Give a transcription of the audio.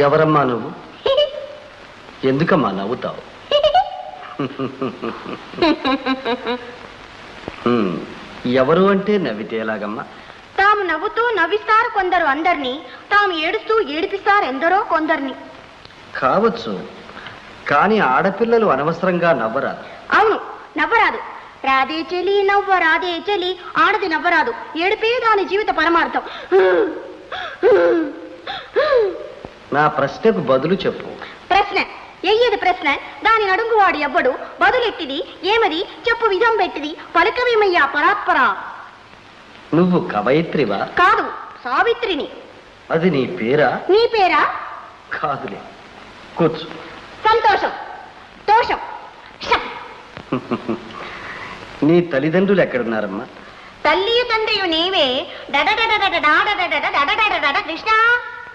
ఎవరమ్మా నువ్వు? ఎందుకమ్మా నవ్వుతావు? ఎవరు అంటే నవ్వితే ఎలాగమ్మా? తాము నవ్వుతూ నవ్విస్తారు కొందరు అందరినీ, తాము ఏడుస్తూ ఏడిపిస్తారు ఎందరో కొందరిని. కావచ్చు, కానీ ఆడపిల్లలు అనవసరంగా నవ్వరాదు. అవును, నవ్వరాదు. రాదే చెలి నవ్వ రాదే చెలి, ఆడది నవ్వరాదు. ఏడిపే దాని జీవిత పరమార్థం. నా ప్రశ్నకు బదులు చెప్పు. ప్రశ్న ఎయ్యది ప్రశ్న, దాని నడుంగువాడు ఎవ్వడు, బదులెట్టిది ఏమది, చెప్పు విధం పెట్టిది, పలుకవేమయ్యా పరాత్పరా. నువ్వు కవయిత్రివా? కాదు, సావిత్రిని. అది నీ పేరా? నీ పేరా? కాదులే, కూర్చో. సంతోషం, దోషం. నీ తల్లిదండ్రులు ఎక్కడున్నారమ్మా? తల్లి తండ్రియు నీవే. కృష్ణ